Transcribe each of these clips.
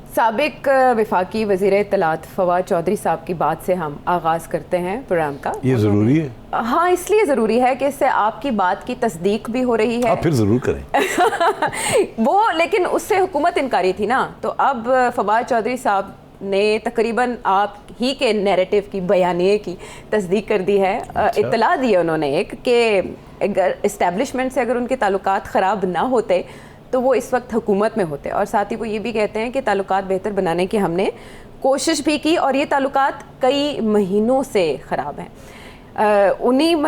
साबिक वफाकी वज़ीर इत्तलात फवाद चौधरी साहब की बात से हम आगाज़ करते हैं प्रोग्राम का। ये ज़रूरी है? हाँ, इसलिए ज़रूरी है कि इससे आपकी बात की तस्दीक भी हो रही है। आप फिर ज़रूर करें। वो लेकिन उससे हुकूमत इनकारी थी ना, तो अब फवाद चौधरी साहब ने तकरीबन आप ही के नैरेटिव की बयानिए की तस्दीक कर दी है। इत्तला दी है उन्होंने एक कि अगर इस्टेब्लिशमेंट से अगर उनके ताल्लुकात ख़राब ना होते तो वो इस वक्त हुकूमत में होते, और साथ ही वो ये भी कहते हैं कि ताल्लुकात बेहतर बनाने की हमने कोशिश भी की और ये ताल्लुकात कई महीनों से ख़राब हैं।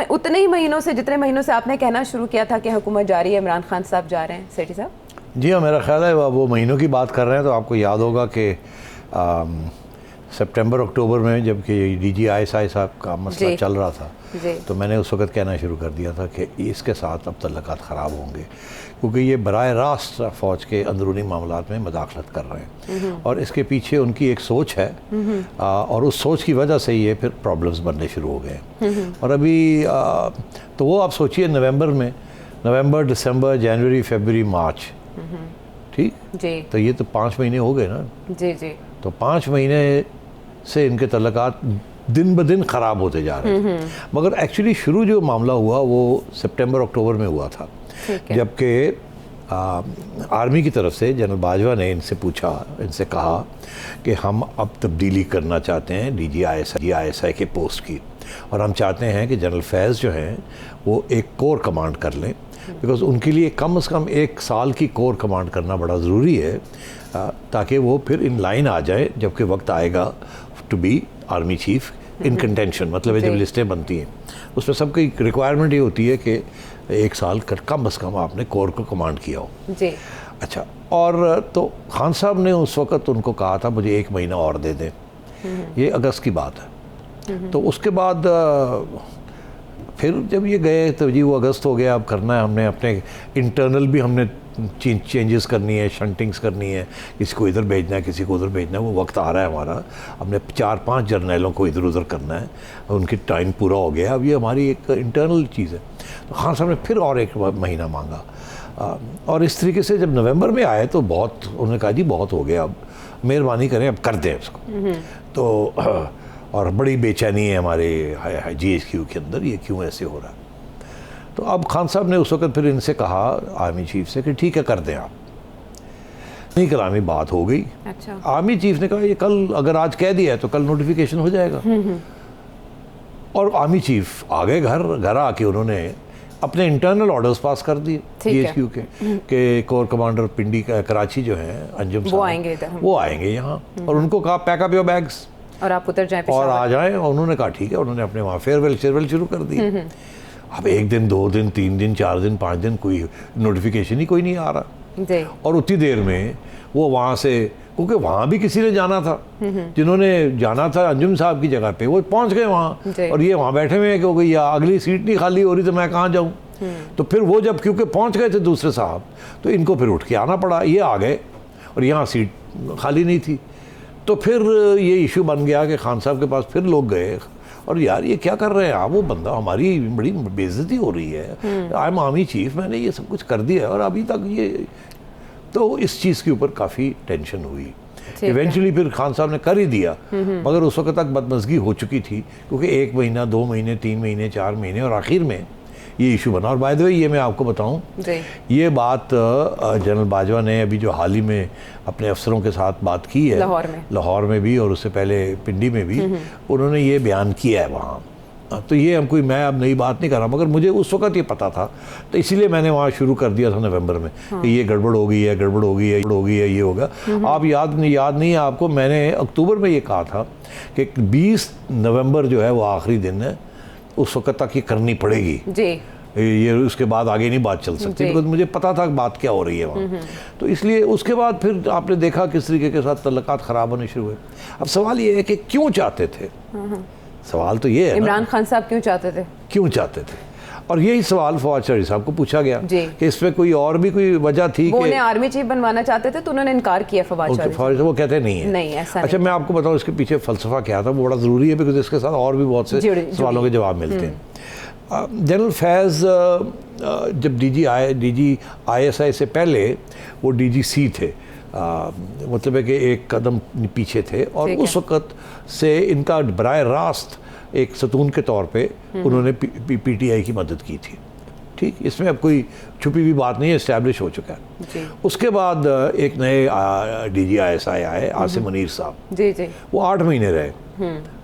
उतने ही महीनों से जितने महीनों से आपने कहना शुरू किया था कि हुकूमत जा रही है, इमरान खान साहब जा रहे हैं। सेठी साहब जी हाँ, मेरा ख्याल है वो महीनों की बात कर रहे हैं, तो आपको याद होगा कि सितंबर अक्टूबर में जबकि DGI साहब का मसला चल रहा था, तो मैंने उस वक्त कहना शुरू कर दिया था कि इसके साथ अब तल्लुकात ख़राब होंगे, क्योंकि ये बराह रास्त फ़ौज के अंदरूनी मामलात में मदाखलत कर रहे हैं और इसके पीछे उनकी एक सोच है और उस सोच की वजह से ये फिर प्रॉब्लम्स बनने शुरू हो गए। और अभी तो वो आप सोचिए नवंबर, दिसंबर, जनवरी, फरवरी, मार्च, ठीक जी, तो ये तो 5 महीने हो गए ना जी जी। तो 5 महीने से इनके तल्लुकात दिन ब दिन ख़राब होते जा रहे थे। मगर एक्चुअली शुरू जो मामला हुआ वो सितंबर अक्टूबर में हुआ था, जबकि आर्मी की तरफ से जनरल बाजवा ने इनसे कहा कि हम अब तब्दीली करना चाहते हैं DGI के पोस्ट की, और हम चाहते हैं कि जनरल फैज़ जो हैं वो एक कोर कमांड कर लें, बिकॉज़ उनके लिए कम से कम 1 साल की कोर कमांड करना बड़ा ज़रूरी है, ताकि वो फिर इन लाइन आ जाए जबकि वक्त आएगा to be army chief in contention. मतलब जब लिस्टें बनती हैं उसमें सबकी रिक्वायरमेंट ये होती है कि 1 साल कम से कम आपने कोर को कमांड किया हो जी। अच्छा, और तो खान साहब ने उस वक़्त उनको कहा था मुझे 1 महीना और दे दें, ये अगस्त की बात है। तो उसके बाद फिर जब ये गए तो जी वो अगस्त हो गया, अब करना है हमने अपने इंटरनल भी हमने चेंजेस करनी है, शंटिंग्स करनी है, किसी को इधर भेजना है, किसी को उधर भेजना है, वो वक्त आ रहा है हमारा, हमने 4-5 जर्नलों को इधर उधर करना है, उनकी टाइम पूरा हो गया, अब ये हमारी एक इंटरनल चीज़ है। तो खान साहब ने फिर और 1 महीना मांगा, और इस तरीके से जब नवंबर में आए तो उन्होंने कहा जी बहुत हो गया, अब मेहरबानी करें, अब कर दें उसको। तो और बड़ी बेचैनी है हमारे GHQ के अंदर, ये क्यों ऐसे हो रहा है। तो अब खान साहब ने उस वक्त फिर इनसे कहा आर्मी चीफ से कि ठीक है कर दें आप, नहीं कलामी बात हो गई। अच्छा। आर्मी चीफ ने कहा ये कल अगर आज कह दिया है तो कल नोटिफिकेशन हो जाएगा। और आर्मी चीफ आ गए घर आके उन्होंने अपने इंटरनल ऑर्डर्स पास कर दिए GHQ के कोर कमांडर पिंडी कराची जो है अंजुम साहब, वो आएंगे यहाँ, और उनको कहा पैक अप योर बैग्स और आप उतर जाएं और आ जाएं। और उन्होंने कहा ठीक है, उन्होंने अपने वहाँ फेयरवेल शुरू कर दी। अब 1 दिन 2 दिन 3 दिन 4 दिन 5 दिन कोई नोटिफिकेशन ही कोई नहीं आ रहा, और उतनी देर में वो वहाँ से, क्योंकि वहाँ भी किसी ने जाना था, जिन्होंने जाना था अंजुम साहब की जगह पे, वो पहुँच गए वहाँ, और ये वहाँ बैठे हुए हैं क्योंकि या अगली सीट नहीं खाली हो रही तो मैं कहाँ जाऊँ। तो फिर वो जब क्योंकि पहुँच गए थे दूसरे साहब, तो इनको फिर उठ के आना पड़ा, ये आ गए और यहाँ सीट खाली नहीं थी। तो फिर ये इशू बन गया कि खान साहब के पास फिर लोग गए, और यार ये क्या कर रहे हैं आप, वो बंदा हमारी बड़ी बेइज्जती हो रही है, आई एम आर्मी चीफ, मैंने ये सब कुछ कर दिया है और अभी तक ये, तो इस चीज़ के ऊपर काफ़ी टेंशन हुई। इवेंचुअली फिर खान साहब ने कर ही दिया, मगर उस वक्त तक बदमज़गी हो चुकी थी, क्योंकि 1 महीना 2 महीने 3 महीने 4 महीने और आखिर में ये इशू बना। और बाय द वे ये मैं आपको बताऊं, ये बात जनरल बाजवा ने अभी जो हाल ही में अपने अफसरों के साथ बात की है लाहौर में भी, और उससे पहले पिंडी में भी उन्होंने ये बयान किया है वहाँ। तो ये मैं अब नई बात नहीं कर रहा, मगर मुझे उस वक्त ये पता था, तो इसीलिए मैंने वहाँ शुरू कर दिया था नवंबर में कि ये गड़बड़ हो गई है, ये होगा। आप याद नहीं है आपको, मैंने अक्टूबर में ये कहा था कि 20 नवंबर जो है वो आखिरी दिन है, उस वक्त तक ये करनी पड़ेगी जी, ये उसके बाद आगे नहीं बात चल सकती, बिकॉज मुझे पता था बात क्या हो रही है वहाँ। तो इसलिए उसके बाद फिर आपने देखा किस तरीके के साथ तल्लुकात ख़राब होने शुरू हुए। अब सवाल ये है कि क्यों चाहते थे, सवाल तो ये है इमरान खान साहब क्यों चाहते थे, और यही सवाल फवाद चौधरी साहब को पूछा गया कि इसमें कोई और भी कोई वजह थी वो उन्हें आर्मी चीफ बनवाना चाहते थे, तो उन्होंने इनकार किया फवाद चौधरी, वो कहते नहीं है ऐसा अच्छा, मैं आपको बताऊं इसके पीछे फ़लसफ़ा क्या था, वो बड़ा ज़रूरी है, बिकॉज इसके साथ और भी बहुत से सवालों के जवाब मिलते हैं। जनरल फैज़ जब DGI से पहले वो DGC थे, मतलब है कि एक कदम पीछे थे और उस वक़्त से इनका बराह रास्त एक सतून के तौर पे उन्होंने पीटीआई की मदद की थी। ठीक, इसमें अब कोई छुपी हुई बात नहीं है, इस्टेब्लिश हो चुका है। उसके बाद एक नए DGISI आए, आसिम मुनीर साहब। जी जी, वो 8 महीने रहे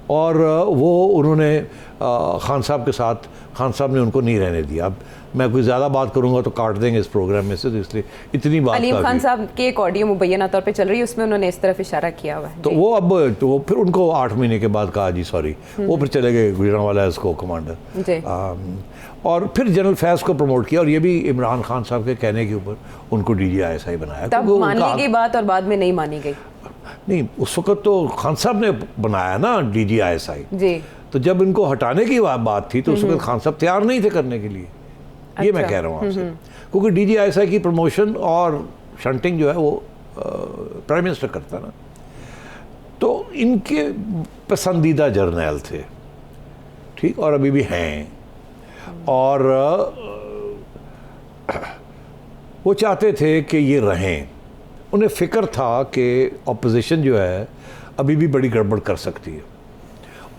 और वो उन्होंने खान साहब के साथ, खान साहब ने उनको नहीं रहने दिया। अब मैं कोई ज़्यादा बात करूंगा तो काट देंगे इस प्रोग्राम में से, तो इसलिए इतनी बात। अलीम खान साहब की एक ऑडियो मुबैना तौर पे चल रही है, उसमें उन्होंने इस तरफ इशारा किया हुआ है। तो वो अब तो फिर उनको 8 महीने के बाद कहा जी सॉरी, वो फिर चले गए गुजरांवाला इसको कमांडर। और फिर जनरल फैज़ को प्रमोट किया और ये भी इमरान खान साहब के कहने के ऊपर उनको DGISI बनाया। तब मान ली गई बात और बाद में नहीं मानी गई। नहीं, उस वक्त तो खान साहब ने बनाया ना DGISI जी, तो जब इनको हटाने की बात थी तो उस वक्त खान साहब तैयार नहीं थे करने के लिए। ये मैं कह रहा हूँ आपसे, क्योंकि DGISI की प्रमोशन और शंटिंग जो है वो प्राइम मिनिस्टर करता ना, तो इनके पसंदीदा जर्नैल थे। ठीक, और अभी भी हैं। और वो चाहते थे कि ये रहें। उन्हें फ़िक्र था कि अपोजिशन जो है अभी भी बड़ी गड़बड़ कर सकती है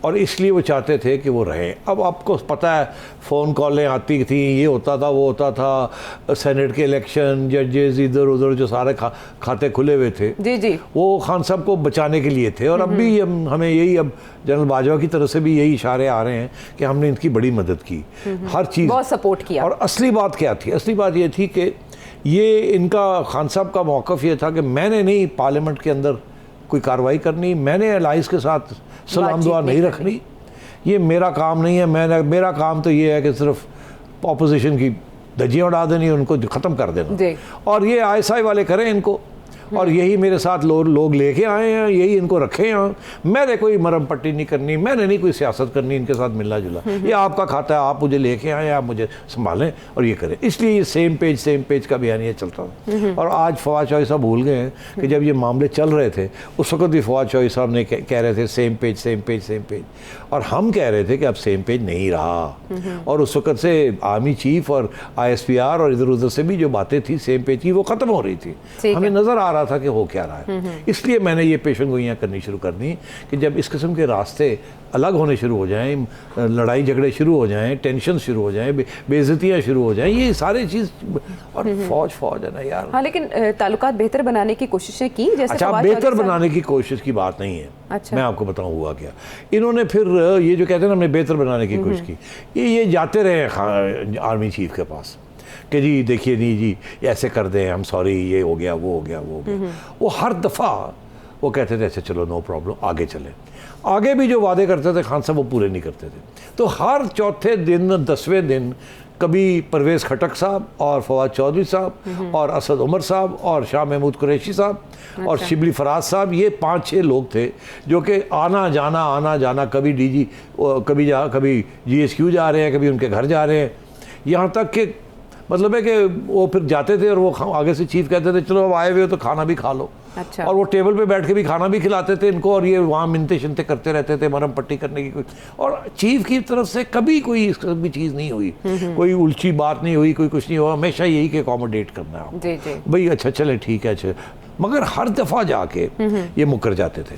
और इसलिए वो चाहते थे कि वो रहें। अब आपको पता है फ़ोन कॉलें आती थी, ये होता था वो होता था, सेनेट के इलेक्शन, जजेस इधर उधर जो सारे खाते खुले हुए थे। जी जी, वो खान साहब को बचाने के लिए थे। और अब भी हमें यही, अब जनरल बाजवा की तरफ से भी यही इशारे आ रहे हैं कि हमने इनकी बड़ी मदद की, हर चीज़ बहुत सपोर्ट किया। और असली बात क्या थी? असली बात ये थी कि ये इनका खान साहब का मौक़िफ़ ये था कि मैंने नहीं पार्लियामेंट के अंदर कोई कार्रवाई करनी, मैंने अलाइस के साथ सलाम दुआ नहीं रखनी, ये मेरा काम नहीं है। मेरा काम तो ये है कि सिर्फ अपोजिशन की धज्जियाँ उड़ा देनी, उनको ख़त्म कर देना, और ये ISI वाले करें इनको। और यही मेरे साथ लोग लेके आए हैं, यही इनको रखे हैं। मैंने कोई मरम पट्टी नहीं करनी, मैंने नहीं कोई सियासत करनी इनके साथ मिलना जुला। ये आपका खाता है, आप मुझे लेके आए, आप मुझे संभालें और ये करें। इसलिए ये सेम पेज का बयानिया चलता था। और आज फवाद चौधरी साहब भूल गए हैं कि जब ये मामले चल रहे थे उस वक्त भी फवाद चौधरी साहब ने कह रहे थे सेम पेज, और हम कह रहे थे कि अब सेम पेज नहीं रहा। और उस वक्त से आर्मी चीफ और ISPR और इधर उधर से भी जो बातें थी सेम पेज की, वो ख़त्म हो रही थी। हमें नज़र आ रहा था कि हो क्या रहा है। इसलिए मैंने ये पेशन गोइयाँ करनी शुरू कर दी कि जब इस किस्म के रास्ते अलग होने शुरू हो जाएं, लड़ाई झगड़े शुरू हो जाएं, टेंशन शुरू हो जाएं, बेइज्जतियाँ शुरू हो जाएं, ये सारी चीज़, और फौज है ना यार। हाँ, लेकिन ताल्लुकात बेहतर बनाने की कोशिशें की, जैसे अच्छा, बेहतर बनाने की कोशिश की बात नहीं है। अच्छा, मैं आपको बताऊं हुआ क्या। इन्होंने फिर ये जो कहते हैं ना हमने बेहतर बनाने की कोशिश की, ये जाते रहे आर्मी चीफ के पास कि जी देखिए नहीं जी ऐसे कर दें, हम सॉरी, ये हो गया वो हो गया वो हो गया। वो हर दफ़ा वो कहते थे अच्छा चलो नो प्रॉब्लम, आगे चले। आगे भी जो वादे करते थे खान साहब वो पूरे नहीं करते थे। तो हर चौथे दिन 10वें दिन कभी परवेज़ खटक साहब और फवाद चौधरी साहब और असद उमर साहब और शाह महमूद कुरैशी साहब और शिबली फराज साहब, ये 5-6 लोग थे जो कि आना जाना कभी DG कभी GSQ जा रहे हैं, कभी उनके घर जा रहे हैं। यहाँ तक कि मतलब है कि वो फिर जाते थे और वो आगे से चीफ कहते थे चलो अब आए हुए हो तो खाना भी खा लो। अच्छा। और वो टेबल पे बैठ के भी खाना भी खिलाते थे इनको, और ये वहाँ मिनते शिनते करते रहते थे, मरम पट्टी करने की कोई, और चीफ की तरफ से कभी कोई इस तरह की चीज़ नहीं हुई, कोई उल्टी बात नहीं हुई, कोई कुछ नहीं हुआ। हमेशा यही कि अकोमोडेट करना है भाई, अच्छा चले ठीक है, अच्छा। मगर हर दफ़ा जाके ये मुकर जाते थे।